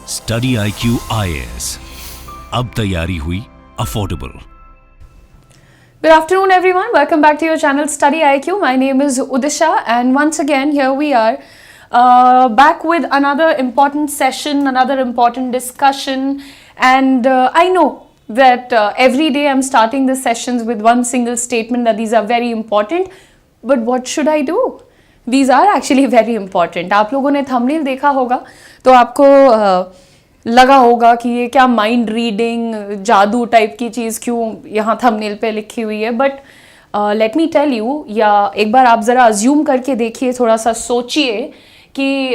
Study IQ IAS, अब तैयारी हुई affordable. Good afternoon, everyone. Welcome back to your channel Study IQ. My name is Udisha, and once again, here we are back with another important session, another important discussion. And I know that every day I'm starting the sessions with one single statement that these are very important. But what should I do? These are actually very important. आप लोगों ने thumbnail देखा होगा तो आपको लगा होगा कि ये क्या माइंड रीडिंग जादू टाइप की चीज़ क्यों यहाँ थंबनेल पे लिखी हुई है। But let me tell you, या एक बार आप ज़रा अज्यूम करके देखिए, थोड़ा सा सोचिए कि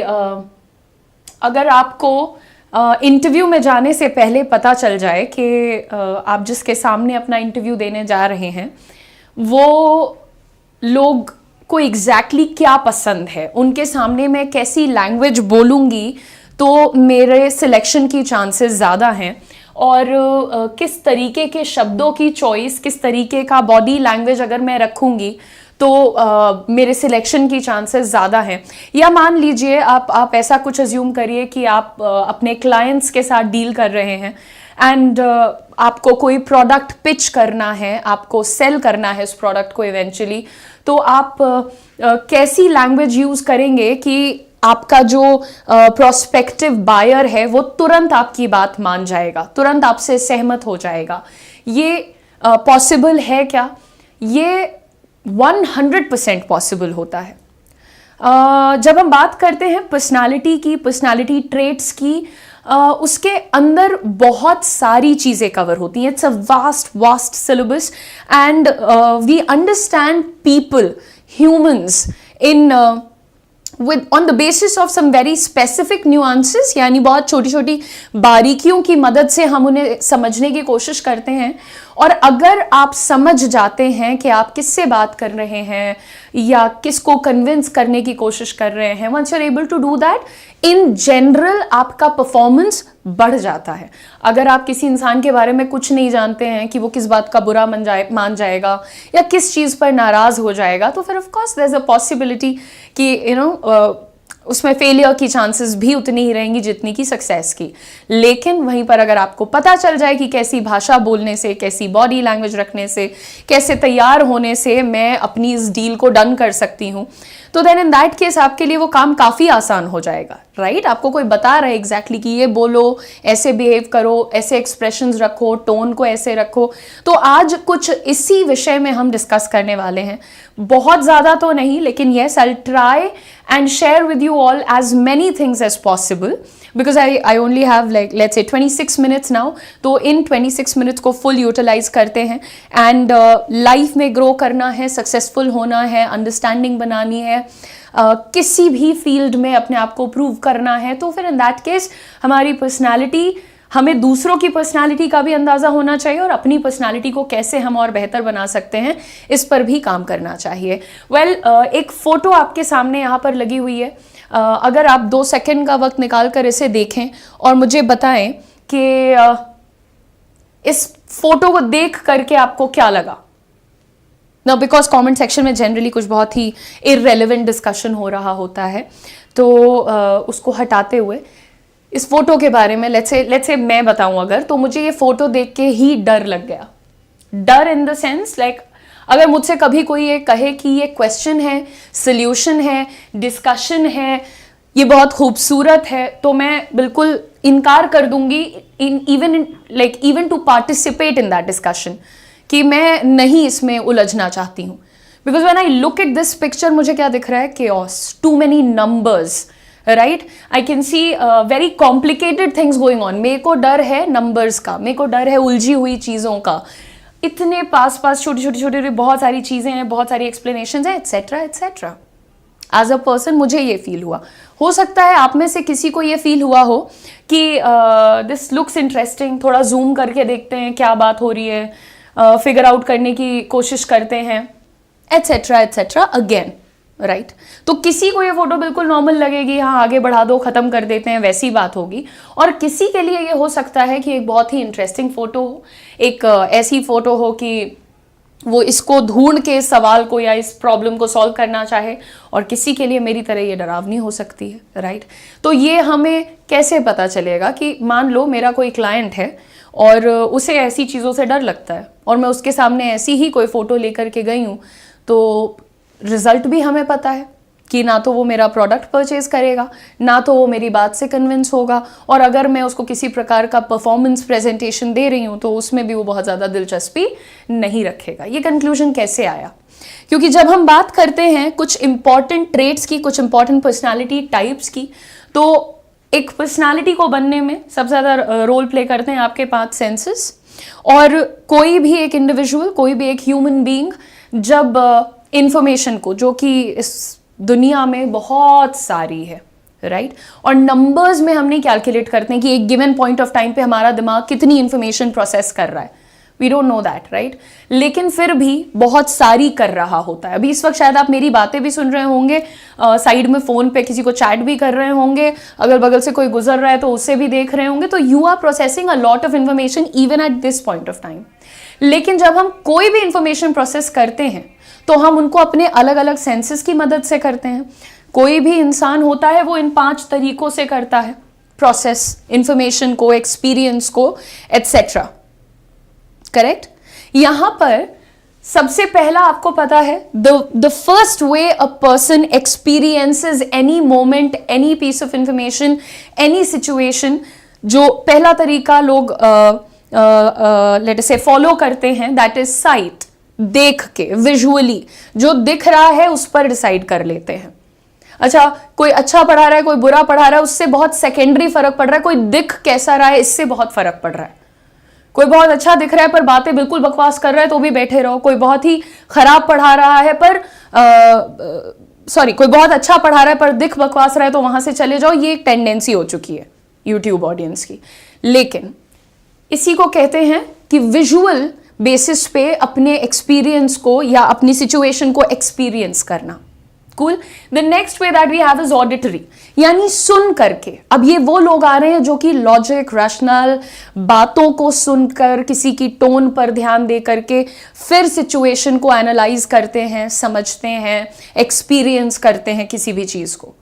अगर आपको इंटरव्यू में जाने से पहले पता चल जाए कि आप जिसके सामने अपना इंटरव्यू देने जा रहे हैं वो लोग को एग्जैक्टली क्या पसंद है, उनके सामने मैं कैसी लैंग्वेज बोलूँगी तो मेरे सिलेक्शन की चांसेस ज़्यादा हैं, और किस तरीके के शब्दों की चॉइस, किस तरीके का बॉडी लैंग्वेज अगर मैं रखूँगी तो मेरे सिलेक्शन की चांसेस ज़्यादा हैं। या मान लीजिए आप ऐसा कुछ अज्यूम करिए कि आप अपने क्लाइंट्स के साथ डील कर रहे हैं एंड आपको कोई प्रोडक्ट पिच करना है, आपको सेल करना है उस प्रोडक्ट को इवेंचुअली, तो आप कैसी लैंग्वेज यूज़ करेंगे कि आपका जो प्रोस्पेक्टिव बायर है वो तुरंत आपकी बात मान जाएगा, तुरंत आपसे सहमत हो जाएगा। ये पॉसिबल है क्या? ये 100% पॉसिबल होता है। जब हम बात करते हैं पर्सनालिटी की, पर्सनालिटी ट्रेट्स की, उसके अंदर बहुत सारी चीज़ें कवर होती हैं। It's a vast syllabus and we understand people, humans in with on the basis of some very specific nuances, यानी बहुत छोटी छोटी बारीकियों की मदद से हम उन्हें समझने की कोशिश करते हैं। और अगर आप समझ जाते हैं कि आप किससे बात कर रहे हैं या किसको कन्विंस करने की कोशिश कर रहे हैं, once you're able to do that, in general आपका परफॉर्मेंस बढ़ जाता है। अगर आप किसी इंसान के बारे में कुछ नहीं जानते हैं कि वो किस बात का बुरा मान जाएगा या किस चीज़ पर नाराज़ हो जाएगा, तो फिर of course there is a possibility कि उसमें फेलियर की चांसेस भी उतनी ही रहेंगी जितनी की सक्सेस की। लेकिन वहीं पर अगर आपको पता चल जाए कि कैसी भाषा बोलने से, कैसी बॉडी लैंग्वेज रखने से, कैसे तैयार होने से मैं अपनी इस डील को डन कर सकती हूँ, तो देन इन दैट केस आपके लिए वो काम काफ़ी आसान हो जाएगा, राइट? आपको कोई बता रहा है एग्जैक्टली कि ये बोलो, ऐसे बिहेव करो, ऐसे एक्सप्रेशंस रखो, टोन को ऐसे रखो। तो आज कुछ इसी विषय में हम डिस्कस करने वाले हैं। बहुत ज़्यादा तो नहीं, लेकिन yes, I will try and share with you all as many things as possible because I only have like let's say 26 minutes now, तो इन 26 minutes को full utilize करते हैं and life में grow करना है, successful होना है, understanding बनानी है, किसी भी field में अपने आप को prove करना है। तो फिर in that case हमारी personality, हमें दूसरों की पर्सनालिटी का भी अंदाज़ा होना चाहिए और अपनी पर्सनालिटी को कैसे हम और बेहतर बना सकते हैं इस पर भी काम करना चाहिए। एक फ़ोटो आपके सामने यहाँ पर लगी हुई है। अगर आप 2 सेकंड का वक्त निकाल कर इसे देखें और मुझे बताएं कि इस फोटो को देख करके आपको क्या लगा ना, बिकॉज कमेंट सेक्शन में जनरली कुछ बहुत ही इररेलेवेंट डिस्कशन हो रहा होता है, तो उसको हटाते हुए इस फोटो के बारे में लेट्स से मैं बताऊं अगर, तो मुझे ये फोटो देख के ही डर लग गया। डर इन द सेंस लाइक अगर मुझसे कभी कोई ये कहे कि ये क्वेश्चन है, सॉल्यूशन है, डिस्कशन है, ये बहुत खूबसूरत है, तो मैं बिल्कुल इनकार कर दूंगी even to participate in that discussion, कि मैं नहीं इसमें उलझना चाहती हूँ। Because when I look at this picture मुझे क्या दिख रहा है? chaos, too many numbers, right? I can see very complicated things going on. मेरे को डर है नंबर्स का, मेरे को डर है उलझी हुई चीज़ों का, इतने पास छोटी छोटी बहुत सारी चीज़ें हैं, बहुत सारी एक्सप्लेनेशंस हैं, etcetera etcetera. As a person मुझे ये फील हुआ। हो सकता है आप में से किसी को ये फील हुआ हो कि दिस लुक्स इंटरेस्टिंग, थोड़ा जूम करके देखते हैं क्या बात हो रही है, फिगर आउट करने की कोशिश करते हैं, एट्सेट्रा एट्सेट्रा अगेन, राइट? तो किसी को ये फोटो बिल्कुल नॉर्मल लगेगी, हाँ आगे बढ़ा दो, खत्म कर देते हैं, वैसी बात होगी। और किसी के लिए ये हो सकता है कि एक बहुत ही इंटरेस्टिंग फोटो हो, एक ऐसी फोटो हो कि वो इसको ढूंढ के इस सवाल को या इस प्रॉब्लम को सॉल्व करना चाहे, और किसी के लिए मेरी तरह ये डरावनी हो सकती है, राइट? तो ये हमें कैसे पता चलेगा कि मान लो मेरा कोई क्लाइंट है और उसे ऐसी चीज़ों से डर लगता है और मैं उसके सामने ऐसी ही कोई फ़ोटो लेकर के गई हूँ, तो रिज़ल्ट भी हमें पता है कि ना तो वो मेरा प्रोडक्ट परचेज करेगा, ना तो वो मेरी बात से कन्विंस होगा, और अगर मैं उसको किसी प्रकार का परफॉर्मेंस प्रेजेंटेशन दे रही हूँ तो उसमें भी वो बहुत ज़्यादा दिलचस्पी नहीं रखेगा। ये कंक्लूजन कैसे आया? क्योंकि जब हम बात करते हैं कुछ इंपॉर्टेंट ट्रेट्स की, कुछ इंपॉर्टेंट पर्सनालिटी टाइप्स की, तो एक पर्सनालिटी को बनने में सबसे ज़्यादा रोल प्ले करते हैं आपके 5 सेंसेस। और कोई भी एक इंडिविजुअल, कोई भी एक ह्यूमन बीइंग जब इंफॉर्मेशन को, जो कि इस दुनिया में बहुत सारी है, राइट, और नंबर्स में हम नहीं कैलकुलेट करते हैं कि एक गिवन पॉइंट ऑफ टाइम पे हमारा दिमाग कितनी इंफॉर्मेशन प्रोसेस कर रहा है, we don't know that, right, लेकिन फिर भी बहुत सारी कर रहा होता है। अभी इस वक्त शायद आप मेरी बातें भी सुन रहे होंगे, साइड में फोन पे किसी को चैट भी कर रहे होंगे, अगल बगल से कोई गुजर रहा है तो उससे भी देख रहे होंगे, तो you are processing a lot of information even at this point of time. लेकिन जब हम कोई भी इंफॉर्मेशन प्रोसेस करते हैं तो हम उनको अपने अलग अलग सेंसेस की मदद से करते हैं। कोई भी इंसान होता है वो इन 5 तरीकों से करता है प्रोसेस इंफॉर्मेशन को, एक्सपीरियंस को, एटसेट्रा, करेक्ट। यहां पर सबसे पहला आपको पता है the first way a person experiences any moment, any piece of information, any situation, जो पहला तरीका लोग लेट अस से फॉलो करते हैं, दैट इज साइट। देख के, विजुअली जो दिख रहा है उस पर डिसाइड कर लेते हैं। अच्छा, कोई अच्छा पढ़ा रहा है, कोई बुरा पढ़ा रहा है, उससे बहुत सेकेंडरी फर्क पड़ रहा है। कोई दिख कैसा रहा है, इससे बहुत फर्क पड़ रहा है। कोई बहुत अच्छा दिख रहा है पर बातें बिल्कुल बकवास कर रहा है तो भी बैठे रहो। कोई बहुत ही खराब पढ़ा रहा है पर कोई बहुत अच्छा पढ़ा रहा है पर दिख बकवास रहा है तो वहां से चले जाओ। ये एक टेंडेंसी हो चुकी है यूट्यूब ऑडियंस की। लेकिन इसी को कहते हैं कि विजुअल बेसिस पे अपने एक्सपीरियंस को या अपनी सिचुएशन को एक्सपीरियंस करना। Cool. The next way that we have is auditory, यानी सुन करके। अब ये वो लोग आ रहे हैं जो कि लॉजिक, रैशनल बातों को सुनकर, किसी की टोन पर ध्यान दे करके फिर सिचुएशन को एनालाइज करते हैं, समझते हैं, एक्सपीरियंस करते हैं किसी भी चीज को।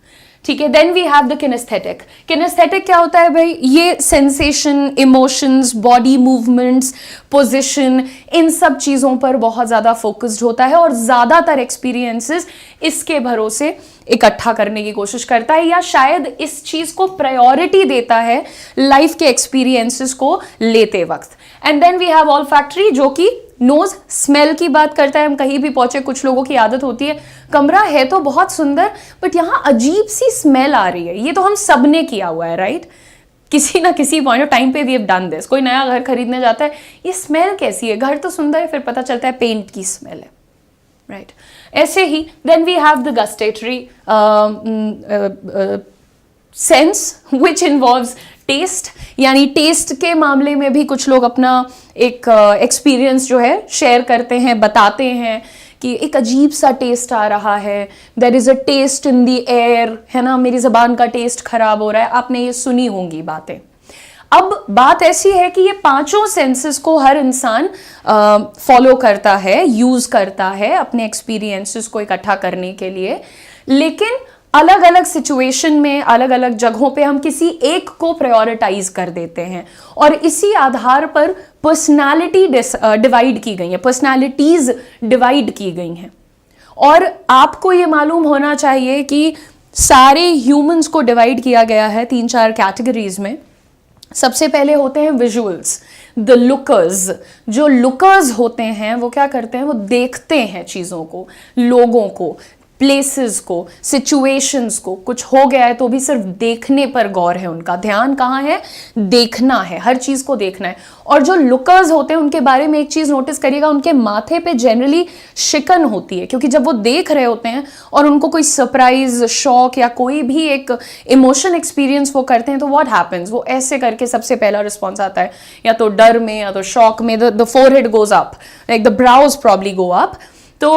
ठीक है। Then we have the kinesthetic. Kinesthetic क्या होता है भाई? ये sensation, emotions, body movements, position, इन सब चीजों पर बहुत ज्यादा फोकस्ड होता है और ज्यादातर एक्सपीरियंसेस इसके भरोसे इकट्ठा करने की कोशिश करता है, या शायद इस चीज को प्रायोरिटी देता है लाइफ के एक्सपीरियंसेस को लेते वक्त। And then we have olfactory, जो कि नोज, स्मेल की बात करता है। हम कहीं भी पहुंचे, कुछ लोगों की आदत होती है, कमरा है तो बहुत सुंदर बट यहां अजीब सी स्मेल आ रही है। ये तो हम सब ने किया हुआ है, राइट? किसी ना किसी पॉइंट ऑफ टाइम पे वी हैव डन दिस। कोई नया घर खरीदने जाता है, ये स्मेल कैसी है? घर तो सुंदर है, फिर पता चलता है पेंट की स्मेल है, राइट? ऐसे ही then we have the gustatory sense which involves taste, यानी टेस्ट के मामले में भी कुछ लोग अपना एक एक्सपीरियंस जो है शेयर करते हैं, बताते हैं कि एक अजीब सा टेस्ट आ रहा है, there is a taste in the air, है ना, मेरी जबान का टेस्ट खराब हो रहा है। आपने ये सुनी होंगी बातें। अब बात ऐसी है कि ये पांचों सेंसेस को हर इंसान फॉलो करता है, यूज करता है अपने एक्सपीरियंसेस को इकट्ठा करने के लिए, लेकिन अलग अलग सिचुएशन में, अलग अलग जगहों पे हम किसी एक को प्रायोरिटाइज कर देते हैं और इसी आधार पर पर्सनालिटी डिवाइड की गई है, पर्सनालिटीज डिवाइड की गई हैं। और आपको ये मालूम होना चाहिए कि सारे ह्यूमंस को डिवाइड किया गया है 3-4 कैटेगरीज में। सबसे पहले होते हैं विजुअल्स, द लुकर्स। जो लुकर्स होते हैं वो क्या करते हैं? वो देखते हैं चीज़ों को, लोगों को, प्लेसेस को, सिचुएशंस को। कुछ हो गया है तो भी सिर्फ देखने पर गौर है उनका। ध्यान कहाँ है? देखना है, हर चीज को देखना है। और जो लुकर्स होते हैं उनके बारे में एक चीज नोटिस करिएगा, उनके माथे पे जनरली शिकन होती है, क्योंकि जब वो देख रहे होते हैं और उनको कोई सरप्राइज, शॉक या कोई भी एक इमोशन एक्सपीरियंस वो करते हैं तो व्हाट हैपेंस? वो ऐसे करके सबसे पहला रिस्पॉन्स आता है, या तो डर में या तो शॉक में। The forehead goes up, like the brows probably go up. तो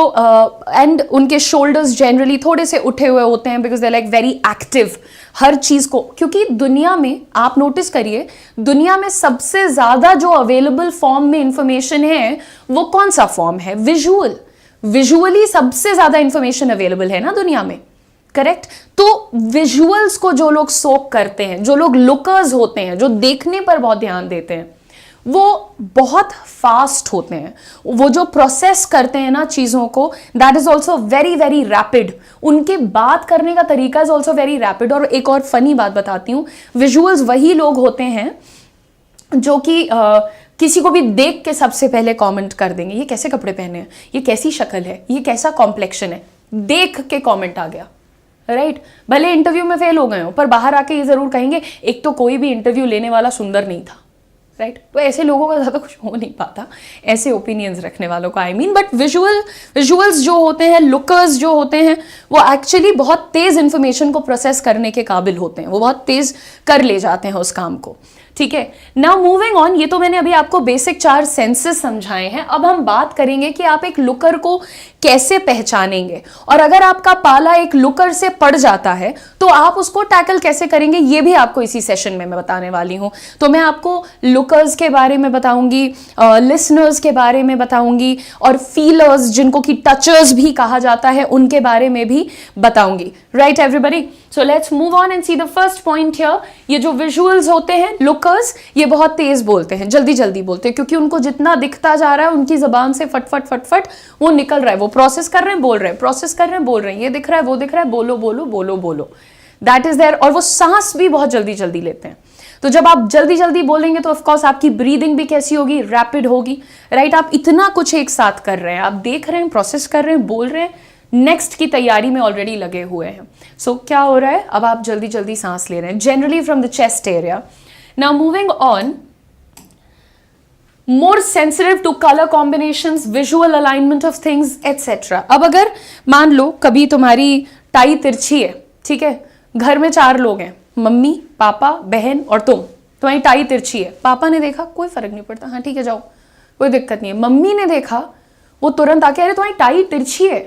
एंड उनके शोल्डर्स जनरली थोड़े से उठे हुए होते हैं, because they like very active हर चीज को। क्योंकि दुनिया में आप नोटिस करिए, दुनिया में सबसे ज्यादा जो अवेलेबल फॉर्म में इंफॉर्मेशन है वो कौन सा फॉर्म है? विजुअल। विजुअली सबसे ज्यादा इंफॉर्मेशन अवेलेबल है ना दुनिया में, करेक्ट। तो विजुअल्स को जो लोग सोक करते हैं, जो लोग लुकर्स होते हैं, जो देखने पर बहुत ध्यान देते हैं, वो बहुत फास्ट होते हैं। वो जो प्रोसेस करते हैं ना चीजों को, that is also very very rapid. उनके बात करने का तरीका इज ऑल्सो वेरी रैपिड। और एक और फनी बात बताती हूँ, विजुअल्स वही लोग होते हैं जो कि किसी को भी देख के सबसे पहले कमेंट कर देंगे, ये कैसे कपड़े पहने हैं, ये कैसी शक्ल है, ये कैसा कॉम्प्लेक्शन है, देख के कमेंट आ गया, राइट। भले इंटरव्यू में फेल हो गए हो, पर बाहर आके ये जरूर कहेंगे एक तो कोई भी इंटरव्यू लेने वाला सुंदर नहीं था, राइट। तो ऐसे लोगों का ज्यादा कुछ हो नहीं पाता, ऐसे ओपिनियंस रखने वालों का, आई मीन। बट विजुअल्स जो होते हैं, लुकर्स जो होते हैं, वो एक्चुअली बहुत तेज इंफॉर्मेशन को प्रोसेस करने के काबिल होते हैं, वो बहुत तेज कर ले जाते हैं उस काम को, ठीक है। नाउ मूविंग ऑन, ये तो मैंने अभी आपको बेसिक 4 सेंसेस समझाए हैं। अब हम बात करेंगे कि आप एक लुकर को कैसे पहचानेंगे, और अगर आपका पाला एक लुकर से पड़ जाता है तो आप उसको टैकल कैसे करेंगे, ये भी आपको इसी सेशन में मैं बताने वाली हूं। तो मैं आपको लुकर्स के बारे में बताऊंगी, लिसनर्स के बारे में बताऊंगी, और फीलर्स जिनको कि टचर्स भी कहा जाता है, उनके बारे में भी बताऊंगी, right everybody. So let's move on and see the first point here. ये जो विजुअल्स होते हैं, लुकर्स, ये बहुत तेज बोलते हैं, जल्दी जल्दी बोलते हैं, क्योंकि उनको जितना दिखता जा रहा है उनकी जबान से फटफट फटफट वो निकल रहा है, वो प्रोसेस कर रहे हैं, बोल रहे हैं, प्रोसेस कर रहे हैं, बोल रहे हैं, ये दिख रहा है, वो दिख रहा है, बोलो बोलो बोलो बोलो, दैट इज देयर। और वो सांस भी बहुत जल्दी जल्दी लेते हैं। तो जब आप जल्दी जल्दी बोलेंगे तो ऑफकोर्स आपकी ब्रीदिंग भी कैसी होगी, रैपिड होगी, राइट। आप इतना कुछ एक साथ कर रहे हैं, आप देख रहे हैं, प्रोसेस कर रहे हैं, बोल रहे हैं, नेक्स्ट की तैयारी में ऑलरेडी लगे हुए हैं। सो क्या हो रहा है, अब आप जल्दी जल्दी सांस ले रहे हैं, generally from the chest area. Now moving on, more sensitive to colour combinations, visual alignment of things etcetera. अब अगर मान लो कभी तुम्हारी टाई तिरछी है, ठीक है, घर में 4 लोग हैं, मम्मी, पापा, बहन और तुम, तुम्हारी टाई तिरछी है, पापा ने देखा कोई फर्क नहीं पड़ता, हाँ ठीक है जाओ, कोई दिक्कत नहीं है। मम्मी ने देखा, वो तुरंत आके अरे तुम्हारी टाई तिरछी है,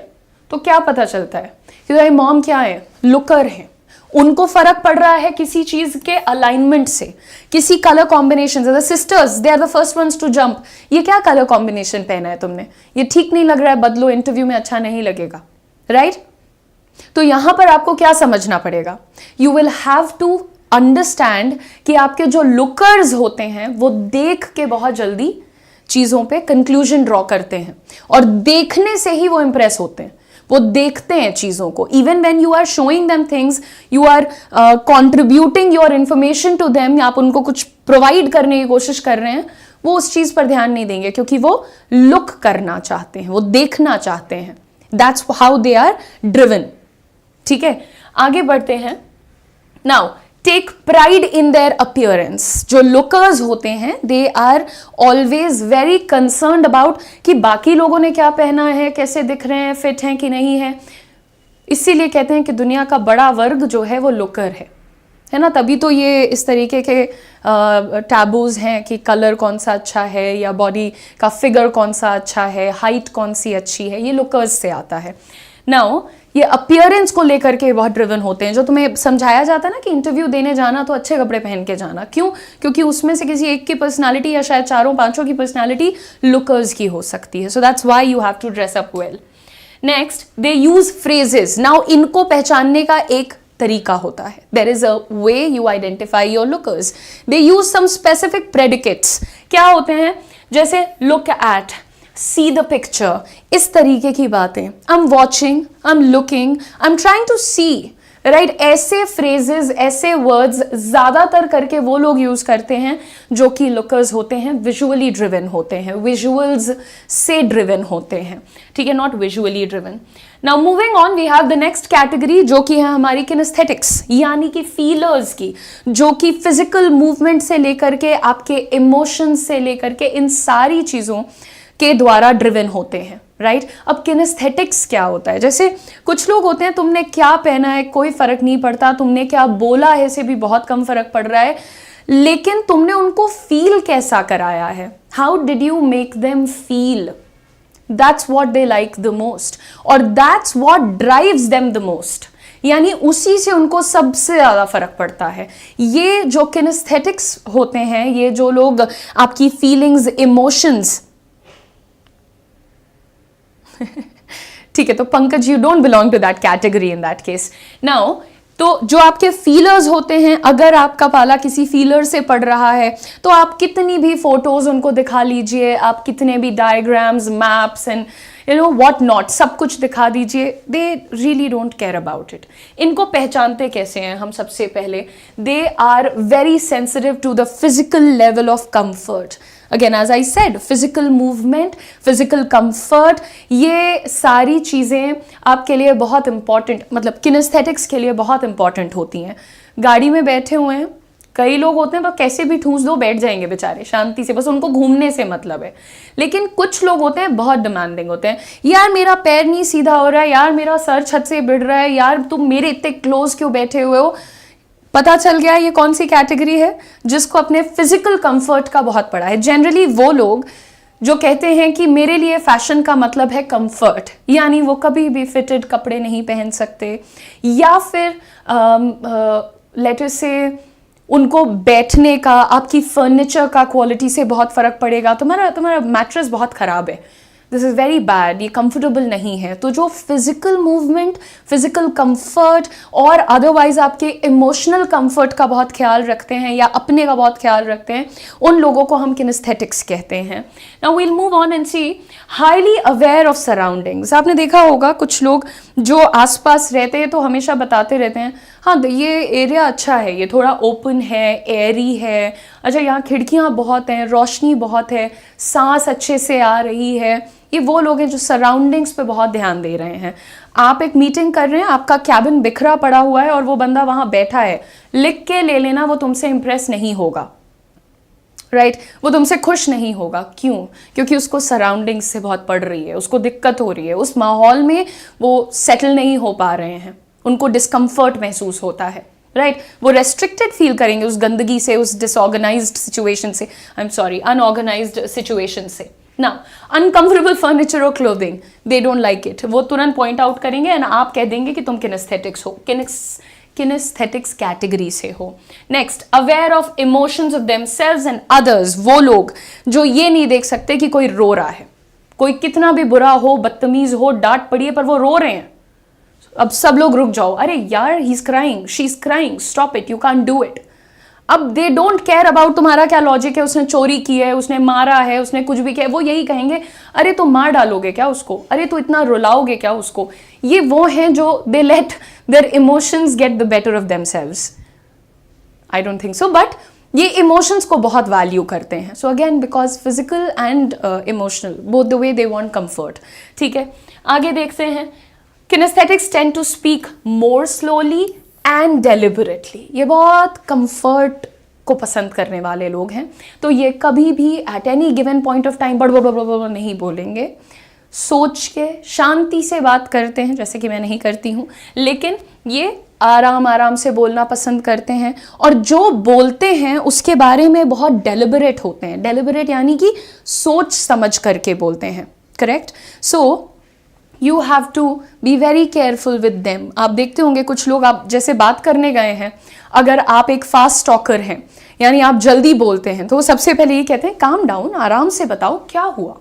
तो क्या पता चलता है कि तुम्हारी मॉम क्या है, लुकर है, उनको फर्क पड़ रहा है किसी चीज के अलाइनमेंट से, किसी कलर कॉम्बिनेशन से। The sisters, they are the first ones to jump, ये क्या कलर कॉम्बिनेशन पहना है तुमने, ये ठीक नहीं लग रहा है, बदलो, इंटरव्यू में अच्छा नहीं लगेगा, राइट। तो यहां पर आपको क्या समझना पड़ेगा, you will have to understand कि आपके जो लुकर्स होते हैं वो देख के बहुत जल्दी चीजों पे कंक्लूजन ड्रॉ करते हैं, और देखने से ही वो इंप्रेस होते हैं, वो देखते हैं चीजों को। Even when you are showing them things, you are contributing your information to them, आप उनको कुछ प्रोवाइड करने की कोशिश कर रहे हैं, वो उस चीज पर ध्यान नहीं देंगे, क्योंकि वो लुक करना चाहते हैं, वो देखना चाहते हैं। That's how they are driven, ठीक है। आगे बढ़ते हैं। Now take pride in their appearance. जो लुकर्स होते हैं, they are always very concerned about कि बाकी लोगों ने क्या पहना है, कैसे दिख रहे हैं, फिट हैं कि नहीं है। इसीलिए कहते हैं कि दुनिया का बड़ा वर्ग जो है वो लुकर है ना। तभी तो ये इस तरीके के टैबूज हैं कि कलर कौन सा अच्छा है, या बॉडी का फिगर कौन सा अच्छा है, हाइट कौन सी अच्छी है, ये लुकर्स से आता है। नाउ ये अपीयरेंस को लेकर के बहुत ड्रिवन होते हैं। जो तुम्हें समझाया जाता है ना कि इंटरव्यू देने जाना तो अच्छे कपड़े पहन के जाना, क्यों? क्योंकि उसमें से किसी एक की पर्सनालिटी या शायद 4-5 की पर्सनालिटी लुकर्स की हो सकती है। So that's why you have to dress up well. Next, they use phrases. Now इनको पहचानने का एक तरीका होता है, there is a way you identify your lookers. They use some specific predicates. क्या होते हैं? जैसे look at, see the picture, इस तरीके की बातें। I am watching, I am looking, I am trying to see, right. ऐसे फ्रेजेस, ऐसे वर्ड्स ज्यादातर करके वो लोग यूज करते हैं जो कि लुकर्स होते हैं, विजुअली ड्रिवन होते हैं, विजुअल्स से ड्रिवन होते हैं, ठीक है, not visually driven. Now moving on, we have the next category जो कि है हमारी किनेस्थेटिक्स, यानी कि फीलर्स की, जो कि फिजिकल मूवमेंट से लेकर के आपके इमोशंस से लेकर के इन सारी चीजों के द्वारा ड्रिवन होते हैं, राइट। अब किनेस्थेटिक्स क्या होता है? जैसे कुछ लोग होते हैं, तुमने क्या पहना है कोई फर्क नहीं पड़ता, तुमने क्या बोला है से भी बहुत कम फर्क पड़ रहा है, लेकिन तुमने उनको फील कैसा कराया है, how did you make them feel, that's what they like the most, और that's what drives them the most, यानी उसी से उनको सबसे ज्यादा फर्क पड़ता है। ये जो किनेस्थेटिक्स होते हैं, ये जो लोग आपकी फीलिंग्स, इमोशंस ठीक है, तो Pankaj you don't belong to that category in that case. Now तो जो आपके फीलर्स होते हैं, अगर आपका पाला किसी फीलर से पड़ रहा है तो आप कितनी भी फोटोज उनको दिखा लीजिए, आप कितने भी diagrams, maps and you know what not सब कुछ दिखा दीजिए, they really don't care about it. इनको पहचानते कैसे हैं हम? सबसे पहले they are very sensitive to the physical level of comfort. Again as I said, physical movement, physical comfort, ये सारी चीज़ें आपके लिए बहुत इंपॉर्टेंट, मतलब किनेस्थेटिक्स के लिए बहुत इंपॉर्टेंट होती हैं. गाड़ी में बैठे हुए हैं, कई लोग होते हैं तो कैसे भी ठूस दो बैठ जाएंगे बेचारे शांति से, बस उनको घूमने से मतलब है. लेकिन कुछ लोग होते हैं बहुत डिमांडिंग होते हैं, यार मेरा पैर नहीं सीधा हो रहा है, यार मेरा सर छत से भिड़ रहा है, यार तुम मेरे इतने क्लोज क्यों बैठे हुए हो. पता चल गया ये कौन सी कैटेगरी है जिसको अपने फिजिकल कंफर्ट का बहुत पड़ा है. जनरली वो लोग जो कहते हैं कि मेरे लिए फैशन का मतलब है कंफर्ट, यानी वो कभी भी फिटेड कपड़े नहीं पहन सकते, या फिर लेट अस से उनको बैठने का, आपकी फर्नीचर का क्वालिटी से बहुत फर्क पड़ेगा. तुम्हारा मैट्रेस बहुत खराब है, दिस इज़ वेरी बैड, ये कंफर्टेबल नहीं है. तो जो फिजिकल मूवमेंट, फिजिकल कंफर्ट और अदरवाइज आपके इमोशनल कंफर्ट का बहुत ख्याल रखते हैं या अपने का बहुत ख्याल रखते हैं, उन लोगों को हम किनेस्थेटिक्स कहते हैं. Now we'll move on and see highly aware of surroundings. आपने देखा होगा कुछ लोग जो आसपास रहते हैं तो हमेशा बताते रहते हैं, हाँ ये एरिया अच्छा है, ये थोड़ा ओपन है, एयरी है, अच्छा यहाँ खिड़कियाँ बहुत हैं, रोशनी बहुत है, सांस अच्छे से आ रही है. ये वो लोग हैं जो सराउंडिंग्स पे बहुत ध्यान दे रहे हैं. आप एक मीटिंग कर रहे हैं, आपका कैबिन बिखरा पड़ा हुआ है और वो बंदा वहाँ बैठा है, लिख के ले लेना, वो तुमसे इंप्रेस नहीं होगा, राइट वो तुमसे खुश नहीं होगा. क्यों? क्योंकि उसको सराउंडिंग्स से बहुत पड़ रही है, उसको दिक्कत हो रही है, उस माहौल में वो सेटल नहीं हो पा रहे हैं, उनको डिस्कम्फर्ट महसूस होता है, राइट वो रेस्ट्रिक्टेड फील करेंगे उस गंदगी से, उस डिसऑर्गेनाइज्ड सिचुएशन से, I am sorry unorganised situation से. ना अनकंफर्टेबल फर्नीचर और clothing, they don't like it, वो तुरंत पॉइंट आउट करेंगे एंड आप कह देंगे कि तुम किनेस्थेटिक्स हो, किनेस्थेटिक्स कैटेगरी से हो. Next, aware of emotions of themselves and others. वो लोग जो ये नहीं देख सकते कि कोई रो रहा है, कोई कितना भी बुरा हो, बदतमीज हो, डांट पड़ी है, पर वो रो रहे हैं. अब सब लोग रुक जाओ, अरे यार he is crying, she is crying, stop it, you can't do it. अब दे डोंट केयर अबाउट तुम्हारा क्या लॉजिक है, उसने चोरी की है, उसने मारा है, उसने कुछ भी किया, वो यही कहेंगे अरे तो मार डालोगे क्या उसको, अरे तो इतना रुलाओगे क्या उसको. ये वो हैं जो they let their emotions get the better of themselves. I don't think so, but ये इमोशंस को बहुत वैल्यू करते हैं. So again because physical and emotional both the way they want comfort. ठीक है, आगे देखते हैं. Kinesthetics tend to speak more slowly and deliberately. ये बहुत कंफर्ट को पसंद करने वाले लोग हैं, तो ये कभी भी at any given point of time बड़ नहीं बोलेंगे, सोच के शांति से बात करते हैं, जैसे कि मैं नहीं करती हूँ, लेकिन ये आराम आराम से बोलना पसंद करते हैं. और जो बोलते हैं उसके बारे में बहुत डेलिबरेट होते हैं. डेलिबरेट यानी कि सोच समझ करके बोलते हैं, correct. So you have to be very careful with them. आप देखते होंगे कुछ लोग, आप जैसे बात करने गए हैं, अगर आप एक फास्ट टॉकर हैं यानी आप जल्दी बोलते हैं, तो वो सबसे पहले ये कहते हैं काम डाउन, आराम से बताओ क्या हुआ,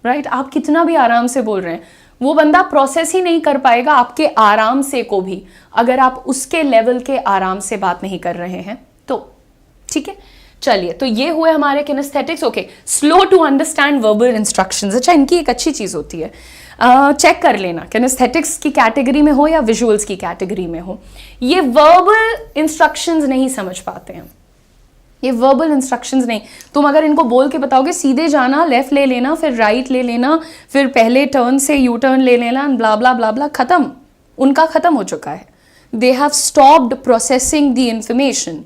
राइट आप कितना भी आराम से बोल रहे हैं, वो बंदा प्रोसेस ही नहीं कर पाएगा आपके आराम से को भी, अगर आप उसके लेवल के आराम से बात नहीं कर रहे हैं तो. ठीक है, चलिए, तो ये हुए हमारे kinesthetics. Okay, slow to understand verbal instructions. अच्छा, इनकी एक अच्छी चीज होती है, चेक कर लेना किनेस्थेटिक्स की कैटेगरी में हो या विजुअल्स की कैटेगरी में हो, ये वर्बल इंस्ट्रक्शंस नहीं समझ पाते हैं. ये वर्बल इंस्ट्रक्शंस नहीं, तुम अगर इनको बोल के बताओगे सीधे जाना, लेफ्ट ले लेना, फिर राइट ले लेना, फिर पहले टर्न से यू टर्न ले लेना, ब्ला ब्ला ब्ला ब्ला, खत्म, उनका खत्म हो चुका है. They have stopped processing the information,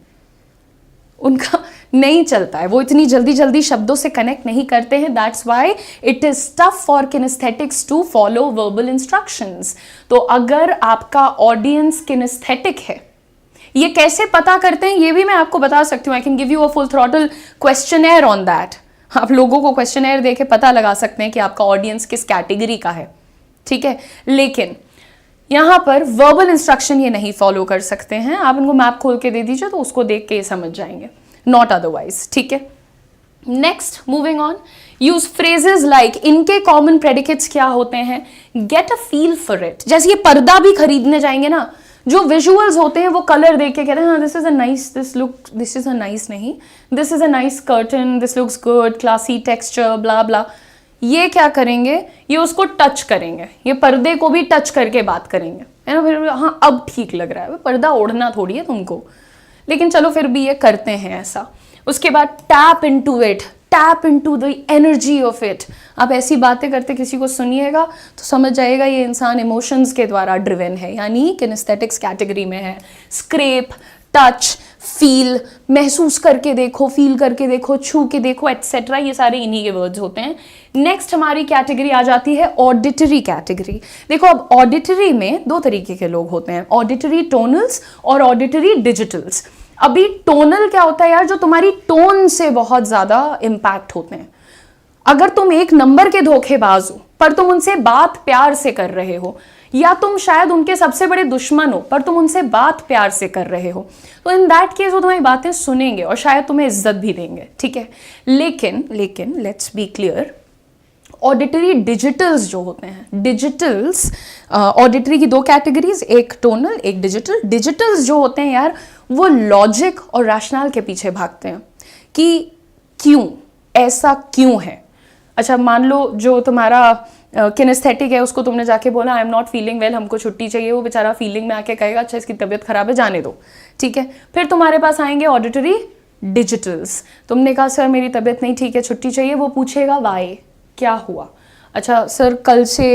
उनका नहीं चलता है, वो इतनी जल्दी जल्दी शब्दों से कनेक्ट नहीं करते हैं. That's why it is tough for kinesthetics to follow verbal instructions. तो अगर आपका ऑडियंस किनेस्थेटिक है, ये कैसे पता करते हैं ये भी मैं आपको बता सकती हूँ. I can give you a full throttle questionnaire on that. आप लोगों को क्वेश्चनएयर देके पता लगा सकते हैं कि आपका ऑडियंस किस कैटेगरी का है. ठीक है, लेकिन यहाँ पर वर्बल इंस्ट्रक्शन ये नहीं फॉलो कर सकते हैं. आप इनको मैप खोल के दे दीजिए तो उसको देख के ये समझ जाएंगे, नॉट अदरवाइज. ठीक है, next, moving on, use phrases like, इनके कॉमन प्रेडिकेट्स क्या होते हैं? Get a feel for it. जैसे ये पर्दा भी खरीदने जाएंगे ना, जो विजुअल्स होते हैं वो कलर देख के कहते हैं हाँ this is a nice, this is a nice, नहीं this is a nice curtain, this looks good, classy texture, blah blah. ये क्या करेंगे, ये उसको टच करेंगे, ये पर्दे को भी टच करके बात करेंगे, है ना। फिर हाँ अब ठीक लग रहा है, पर्दा ओढ़ना थोड़ी है तुमको, लेकिन चलो फिर भी ये करते हैं ऐसा। उसके बाद tap into it, tap into the energy of it. आप ऐसी बातें करते किसी को सुनिएगा तो समझ जाएगा ये इंसान इमोशंस के द्वारा ड्रिवन है, यानी किनेस्थेटिक्स कैटेगरी में है। स्क्रैप, टच, फील, महसूस करके देखो, फील करके देखो, छू के देखो, एटसेट्रा, ये सारे इन्हीं के वर्ड्स होते हैं। नेक्स्ट हमारी कैटेगरी आ जाती है ऑडिटरी कैटेगरी। देखो अब ऑडिटरी में दो तरीके के लोग होते हैं, ऑडिटरी टोनल्स और ऑडिटरी डिजिटल्स। अभी टोनल क्या होता है यार, जो तुम्हारी टोन से बहुत ज्यादा इंपैक्ट होते हैं। अगर तुम एक नंबर के धोखेबाज हो पर तुम उनसे बात प्यार से कर रहे हो, या तुम शायद उनके सबसे बड़े दुश्मन हो पर तुम उनसे बात प्यार से कर रहे हो, तो इन दैट केस वो तुम्हारी बातें सुनेंगे और शायद तुम्हें इज्जत भी देंगे, ठीक है। लेकिन let's be clear, auditory digitals जो होते हैं, डिजिटल्स, ऑडिटरी की दो कैटेगरीज, एक टोनल एक डिजिटल। डिजिटल्स जो होते हैं यार वो लॉजिक और रैशनल के पीछे भागते हैं कि क्यों, ऐसा क्यों है। अच्छा मान लो जो तुम्हारा किनेस्थेटिक है उसको तुमने जाके बोला I am not feeling well, हमको छुट्टी चाहिए, वो बेचारा फीलिंग में आके कहेगा अच्छा इसकी तबीयत खराब है जाने दो, ठीक है। फिर तुम्हारे पास आएंगे ऑडिटरी डिजिटल्स, तुमने कहा सर मेरी तबीयत नहीं ठीक है छुट्टी चाहिए, वो पूछेगा वाई, क्या हुआ। अच्छा सर कल से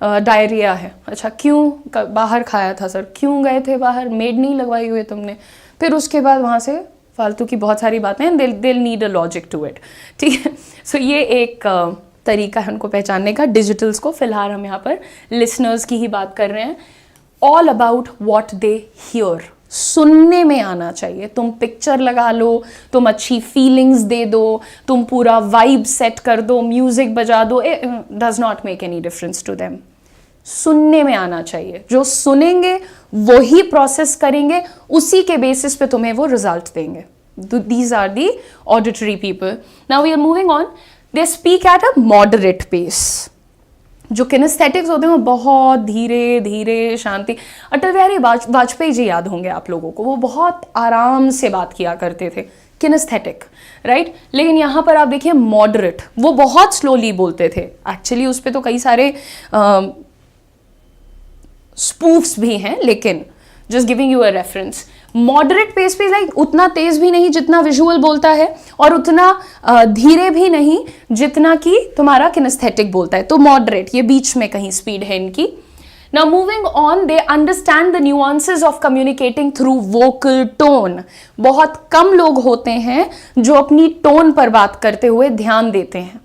डायरिया है, अच्छा क्यों, बाहर खाया था सर, क्यों गए थे बाहर, मेड नहीं लगवाई हुई तुमने। फिर उसके बाद वहाँ से फालतू की बहुत सारी बातें हैं, they'll need a logic to it, ठीक है। सो ये एक तरीका है उनको पहचानने का। डिजिटल्स को फिलहाल हम यहाँ पर लिसनर्स की ही बात कर रहे हैं। All about what they hear, सुनने में आना चाहिए। तुम पिक्चर लगा लो, तुम अच्छी फीलिंग्स दे दो, तुम पूरा वाइब सेट कर दो, म्यूजिक बजा दो, does not make any difference to them. सुनने में आना चाहिए, जो सुनेंगे वो ही प्रोसेस करेंगे, उसी के बेसिस पे तुम्हें वो रिजल्ट देंगे। These are the auditory people. Now we are moving on, they speak at a moderate pace. जो किनेस्थेटिक्स होते हैं वो बहुत धीरे धीरे, शांति। अटल बिहारी वाजपेयी जी याद होंगे आप लोगों को, वो बहुत आराम से बात किया करते थे, किनेस्थेटिक, राइट। लेकिन यहाँ पर आप देखिए मॉडरेट, वो बहुत स्लोली बोलते थे। एक्चुअली उस पर तो कई सारे स्पूफ्स भी हैं, लेकिन just giving you a reference. Moderate pace पे लाइक उतना तेज भी नहीं जितना विजुअल बोलता है, और उतना धीरे भी नहीं जितना कि तुम्हारा किनेस्थेटिक बोलता है। तो मॉडरेट, ये बीच में कहीं स्पीड है इनकी। Now moving on, they understand the nuances of communicating through vocal tone. बहुत कम लोग होते हैं जो अपनी टोन पर बात करते हुए ध्यान देते हैं,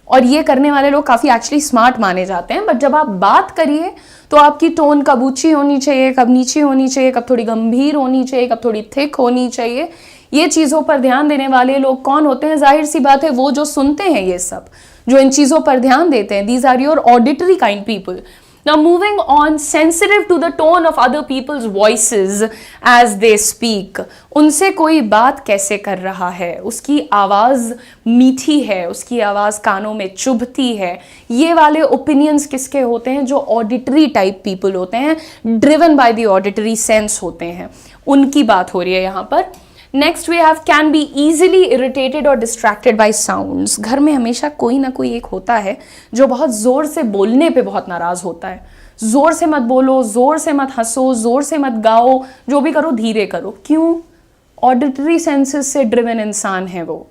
और ये करने वाले लोग काफ़ी एक्चुअली स्मार्ट माने जाते हैं। बट जब आप बात करिए तो आपकी टोन कब ऊंची होनी चाहिए, कब नीची होनी चाहिए, कब थोड़ी गंभीर होनी चाहिए, कब थोड़ी थिक होनी चाहिए, ये चीज़ों पर ध्यान देने वाले लोग कौन होते हैं? जाहिर सी बात है वो जो सुनते हैं ये सब, जो इन चीज़ों पर ध्यान देते हैं। These are your auditory kind people. Now moving on, sensitive to the tone of other people's voices as they speak. उनसे कोई बात कैसे कर रहा है, उसकी आवाज़ मीठी है, उसकी आवाज़ कानों में चुभती है, ये वाले ओपिनियंस किसके होते हैं? जो ऑडिटरी टाइप पीपल होते हैं, driven by the auditory sense होते हैं, उनकी बात हो रही है यहाँ पर। Next we have can be easily irritated और डिस्ट्रैक्टेड बाई साउंड्स। घर में हमेशा कोई ना कोई एक होता है जो बहुत जोर से बोलने पे बहुत नाराज होता है। जोर से मत बोलो, जोर से मत हंसो, जोर से मत गाओ, जो भी करो धीरे करो। क्यों? ऑडिटरी सेंसेस से ड्रिवन इंसान है वो,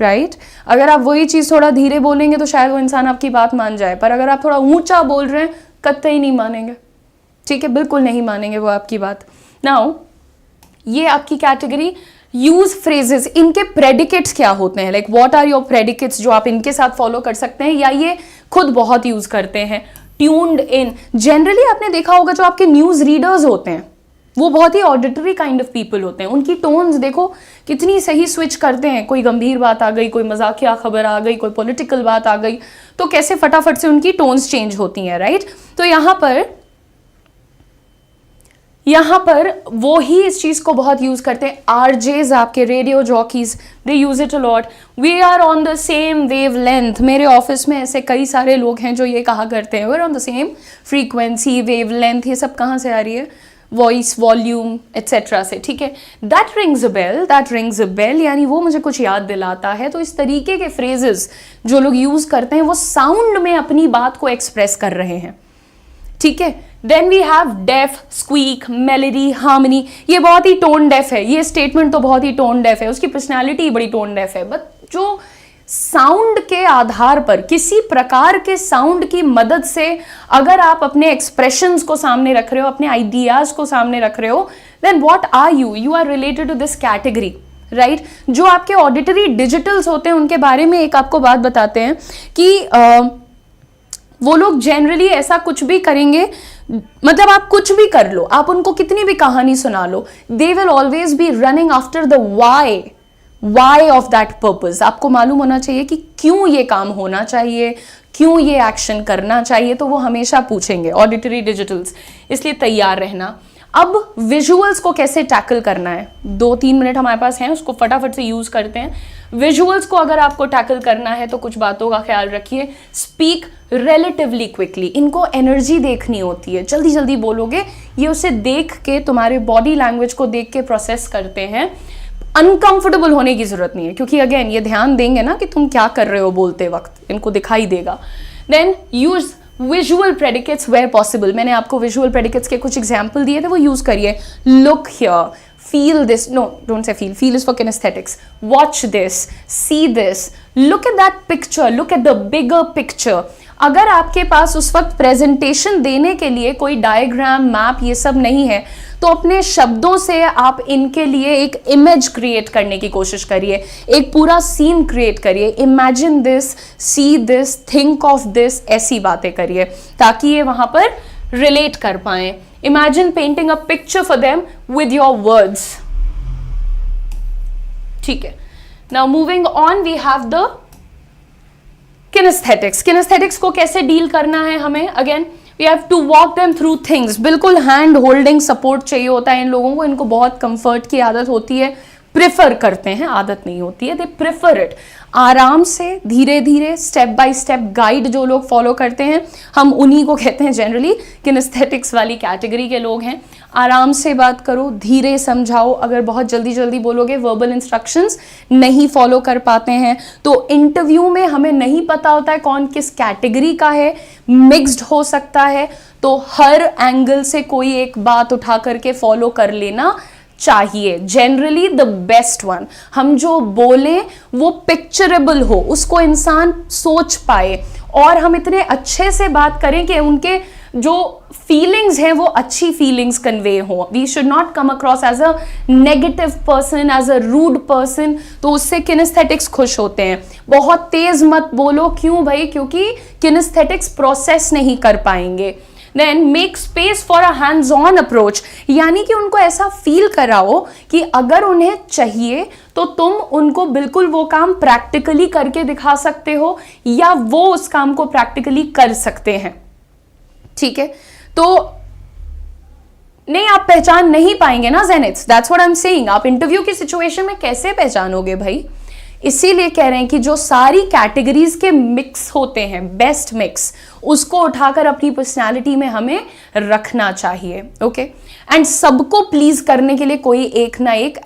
राइट? अगर आप वही चीज़ थोड़ा धीरे बोलेंगे तो शायद वो इंसान आपकी बात मान जाए, पर अगर आप थोड़ा ऊंचा बोल रहे हैं कतई नहीं मानेंगे, ठीक है, बिल्कुल नहीं मानेंगे वो आपकी बात। नाउ ये आपकी कैटेगरी यूज फ्रेजेस, इनके प्रेडिकेट्स क्या होते हैं? Like what are your predicates जो आप इनके साथ फॉलो कर सकते हैं, या ये खुद बहुत यूज करते हैं? ट्यून्ड इन, जनरली आपने देखा होगा जो आपके न्यूज रीडर्स होते हैं वो बहुत ही ऑडिटरी काइंड ऑफ पीपल होते हैं। उनकी टोन्स देखो कितनी सही स्विच करते हैं। कोई गंभीर बात आ गई, कोई मजाकिया खबर आ गई, कोई पॉलिटिकल बात आ गई, तो कैसे फटाफट से उनकी टोन्स चेंज होती हैं, राइट? तो यहाँ पर यहाँ पर वो ही इस चीज को बहुत यूज करते हैं, आरजेज आपके radio jockeys, they use it a lot, we are on the same wave length. मेरे ऑफिस में ऐसे कई सारे लोग हैं जो ये कहा करते हैं, we are on the same frequency, wave length. ये सब कहाँ से आ रही है? वॉइस, वॉल्यूम एट्सेट्रा से, ठीक है। That rings a bell, that rings a bell, यानी वो मुझे कुछ याद दिलाता है। तो इस तरीके के फ्रेजेस जो लोग यूज करते हैं वो साउंड में अपनी बात को एक्सप्रेस कर रहे हैं, ठीक है। Then we have deaf, squeak, melody, harmony. ये बहुत ही टोन डेफ है, ये स्टेटमेंट तो बहुत ही टोन डेफ है, उसकी पर्सनैलिटी बड़ी टोन डेफ है। बट जो साउंड के आधार पर, किसी प्रकार के साउंड की मदद से अगर आप अपने एक्सप्रेशंस को सामने रख रहे हो, अपने आइडियाज को सामने रख रहे हो, then what are you? You are related to this category, right. जो आपके ऑडिटरी डिजिटल्स होते हैं उनके बारे में एक आपको बात बताते हैं कि वो लोग जनरली ऐसा कुछ भी करेंगे, मतलब आप कुछ भी कर लो, आप उनको कितनी भी कहानी सुना लो, they will always be running after the why of that purpose. आपको मालूम होना चाहिए कि क्यों ये काम होना चाहिए, क्यों ये एक्शन करना चाहिए, तो वो हमेशा पूछेंगे ऑडिटरी डिजिटल्स। इसलिए तैयार रहना। अब विजुअल्स को कैसे टैकल करना है, 2-3 मिनट हमारे पास हैं, उसको फटाफट से यूज करते हैं। विजुअल्स को अगर आपको टैकल करना है तो कुछ बातों का ख्याल रखिए। स्पीक रिलेटिवली क्विकली, इनको एनर्जी देखनी होती है, जल्दी जल्दी बोलोगे, ये उसे देख के, तुम्हारे बॉडी लैंग्वेज को देख के प्रोसेस करते हैं। अनकंफर्टेबल होने की जरूरत नहीं है, क्योंकि अगेन ये ध्यान देंगे ना कि तुम क्या कर रहे हो बोलते वक्त, इनको दिखाई देगा। Then use visual predicates where possible. मैंने आपको विजुअल प्रेडिकेट्स के कुछ एग्जाम्पल दिए थे, वो यूज करिए। Look here, feel this, no, don't say feel is for kinesthetics. Watch this, see this, look at that picture, look at the bigger picture. अगर आपके पास उस वक्त प्रेजेंटेशन देने के लिए कोई डायग्राम, मैप, ये सब नहीं है, तो अपने शब्दों से आप इनके लिए एक इमेज क्रिएट करने की कोशिश करिए, एक पूरा सीन क्रिएट करिए। Imagine this, see this, think of this, ऐसी बातें करिए ताकि ये वहां पर रिलेट कर पाए। Imagine painting a picture for them with your words. ठीक है. Now moving on, we have the kinesthetics. Kinesthetics को कैसे डील करना है हमें? Again, we have to walk them through things. बिल्कुल हैंड होल्डिंग सपोर्ट चाहिए होता है इन लोगों को. इनको बहुत कंफर्ट की आदत होती है, प्रेफर करते हैं, आदत नहीं होती है, दे प्रेफर इट. आराम से, धीरे धीरे, स्टेप बाय स्टेप गाइड जो लोग फॉलो करते हैं, हम उन्हीं को कहते हैं जनरली किनेस्थेटिक्स वाली कैटेगरी के लोग हैं. आराम से बात करो, धीरे समझाओ. अगर बहुत जल्दी जल्दी बोलोगे, वर्बल इंस्ट्रक्शंस नहीं फॉलो कर पाते हैं, तो इंटरव्यू में हमें नहीं पता होता है कौन किस कैटेगरी का है, मिक्स्ड हो सकता है, तो हर एंगल से कोई एक बात उठा करके फॉलो कर लेना चाहिए. जनरली द बेस्ट वन, हम जो बोले वो पिक्चरेबल हो, उसको इंसान सोच पाए, और हम इतने अच्छे से बात करें कि उनके जो फीलिंग्स हैं वो अच्छी फीलिंग्स कन्वे हो. We should not come across as a negative person, as a rude person. तो उससे किनेस्थेटिक्स खुश होते हैं. बहुत तेज मत बोलो. क्यों भाई? क्योंकि किनेस्थेटिक्स प्रोसेस नहीं कर पाएंगे. Then make space for a hands-on approach, यानी कि उनको ऐसा फील कराओ कि अगर उन्हें चाहिए तो तुम उनको बिल्कुल वो काम प्रैक्टिकली करके दिखा सकते हो, या वो उस काम को प्रैक्टिकली कर सकते हैं. ठीक है? तो नहीं, आप पहचान नहीं पाएंगे ना zeniths. That's what I am saying. आप इंटरव्यू की सिचुएशन में कैसे पहचानोगे भाई? इसीलिए कह रहे हैं कि जो सारी कैटेगरीज के मिक्स होते हैं, बेस्ट मिक्स, उसको उठाकर अपनी पर्सनालिटी में हमें रखना चाहिए. ओके? एंड सबको प्लीज करने के लिए कोई एक ना एक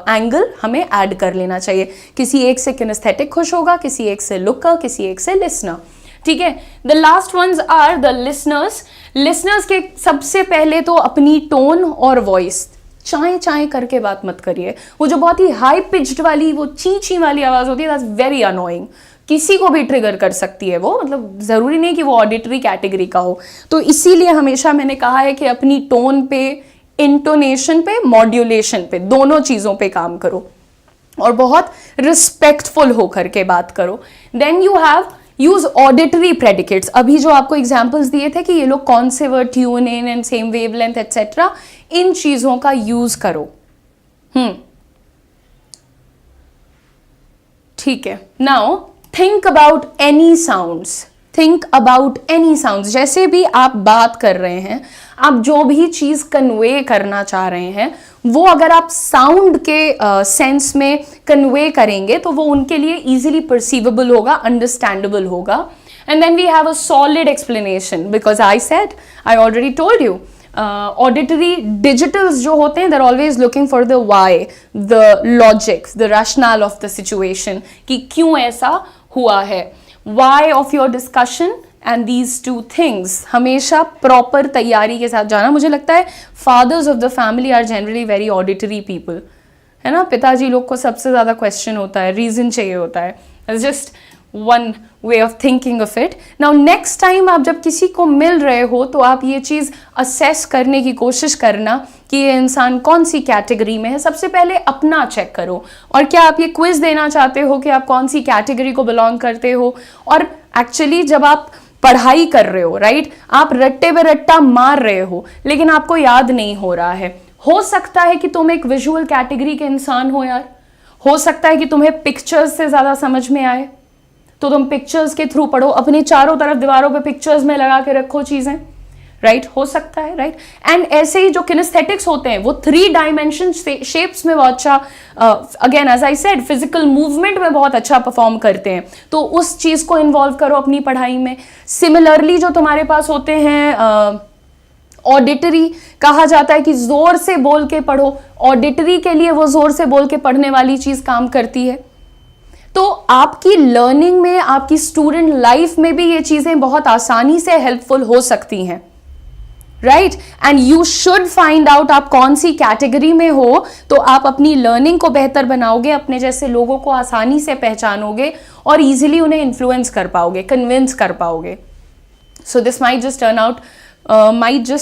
एंगल हमें ऐड कर लेना चाहिए. किसी एक से किनेस्थेटिक खुश होगा, किसी एक से लुकर, किसी एक से लिसनर. ठीक है? The last ones are the listeners. Listeners के सबसे पहले तो अपनी टोन और वॉइस, चाय चाय करके बात मत करिए. वो जो बहुत ही हाई पिच्ड वाली, वो ची ची वाली आवाज होती है, दैट्स वेरी अनोइंग. किसी को भी ट्रिगर कर सकती है वो, मतलब जरूरी नहीं कि वो ऑडिटरी कैटेगरी का हो. तो इसीलिए हमेशा मैंने कहा है कि अपनी टोन पे, इंटोनेशन पे, मॉड्यूलेशन पे, दोनों चीजों पे काम करो और बहुत रिस्पेक्टफुल होकर के बात करो. Then you have use auditory predicates. अभी जो आपको एग्जाम्पल्स दिए थे कि ये लोग कौन से word, tune in and same wavelength etcetera, इन चीजों का यूज करो. ठीक है? Now think about any sounds. Think about any sound, जैसे भी आप बात कर रहे हैं, आप जो भी चीज कन्वे करना चाह रहे हैं, वो अगर आप साउंड के सेंस में कन्वे करेंगे तो वो उनके लिए इजीली परसीवेबल होगा, अंडरस्टैंडेबल होगा. And then we have a solid explanation because I said, I already told you, auditory digitals जो होते हैं, they're always looking for the why, the logic, the rationale of the situation, कि क्यों ऐसा हुआ है. Why of your discussion and these two things, हमेशा proper तैयारी के साथ जाना. मुझे लगता है fathers of the family are generally very auditory people, है ना. पिताजी लोग को सबसे ज़्यादा question होता है, reason चाहिए होता है. It's just one way of thinking of it. Now next time आप जब किसी को मिल रहे हो तो आप ये चीज़ assess करने की कोशिश करना कि ये इंसान कौन सी कैटेगरी में है. सबसे पहले अपना चेक करो. और क्या आप ये क्विज देना चाहते हो कि आप कौन सी कैटेगरी को बिलोंग करते हो. और एक्चुअली जब आप पढ़ाई कर रहे हो, राइट, आप रट्टे पे रट्टा मार रहे हो लेकिन आपको याद नहीं हो रहा है. हो सकता है कि तुम एक विजुअल कैटेगरी के इंसान हो यार. हो सकता है कि तुम्हें पिक्चर्स से ज़्यादा समझ में आए तो तुम पिक्चर्स के थ्रू पढ़ो. अपनी चारों तरफ दीवारों पे पिक्चर्स में लगा के रखो चीजें, राइट. हो सकता है, राइट. एंड ऐसे ही जो किनेस्थेटिक्स होते हैं वो 3 डायमेंशन शेप्स में बहुत अच्छा, again as I said, physical movement में बहुत अच्छा परफॉर्म करते हैं. तो उस चीज को इन्वॉल्व करो अपनी पढ़ाई में. सिमिलरली जो तुम्हारे पास होते हैं ऑडिटरी, कहा जाता है कि जोर से बोल के पढ़ो. ऑडिटरी के लिए वो जोर से बोल के पढ़ने वाली चीज काम करती है. तो आपकी लर्निंग में, आपकी स्टूडेंट लाइफ में भी ये चीजें बहुत आसानी से हेल्पफुल हो सकती हैं, right. And you should find out आप कौन सी कैटेगरी में हो तो आप अपनी लर्निंग को बेहतर बनाओगे, अपने जैसे लोगों को आसानी से पहचानोगे और इजीली उन्हें इन्फ्लुएंस कर पाओगे, कन्विंस कर पाओगे. So this might just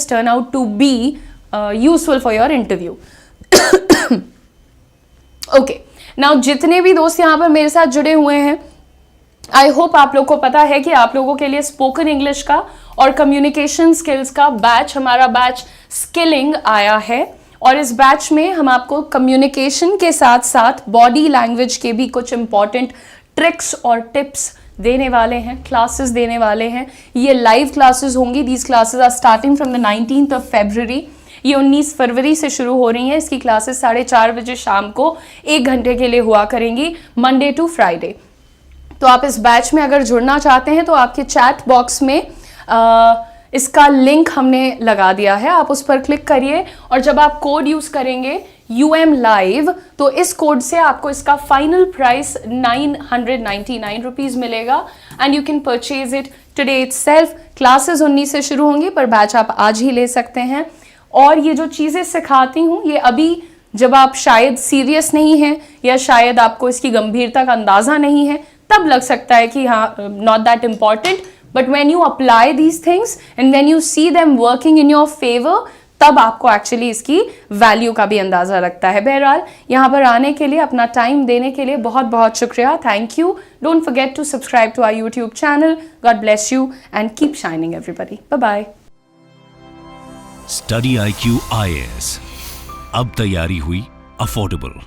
turn out to be useful for your interview. Okay, now जितने भी दोस्त यहाँ पर मेरे साथ जुड़े हुए हैं, आई होप आप लोग को पता है कि आप लोगों के लिए स्पोकन इंग्लिश का और कम्युनिकेशन स्किल्स का बैच, हमारा बैच स्किलिंग आया है. और इस बैच में हम आपको कम्युनिकेशन के साथ साथ बॉडी लैंग्वेज के भी कुछ इंपॉर्टेंट ट्रिक्स और टिप्स देने वाले हैं, क्लासेस देने वाले हैं. ये लाइव क्लासेस होंगी. These classes are starting from the 19th of February. ये 19 फरवरी से शुरू हो रही हैं. इसकी क्लासेस 4:30 बजे शाम को 1 घंटे के लिए हुआ करेंगी, मंडे टू फ्राइडे. तो आप इस बैच में अगर जुड़ना चाहते हैं तो आपके चैट बॉक्स में इसका लिंक हमने लगा दिया है. आप उस पर क्लिक करिए और जब आप कोड यूज करेंगे UM Live तो इस कोड से आपको इसका फाइनल प्राइस 999 रुपीज मिलेगा. And you can purchase it today itself. Classes 19 से शुरू होंगी पर बैच आप आज ही ले सकते हैं. और ये जो चीज़ें सिखाती हूँ ये अभी जब आप शायद सीरियस नहीं हैं या शायद आपको इसकी गंभीरता का अंदाज़ा नहीं है तब लग सकता है कि हाँ, not that important. But when you apply these things and when you see them working in your favour तब आपको एक्चुअली इसकी वैल्यू का भी अंदाज़ा लगता है. बहरहाल यहाँ पर आने के लिए, अपना टाइम देने के लिए बहुत बहुत शुक्रिया. Thank you. Don't forget to subscribe to our YouTube channel. God bless you and keep shining everybody. Bye bye. Study IQ IAS, अब तैयारी हुई अफोर्डेबल.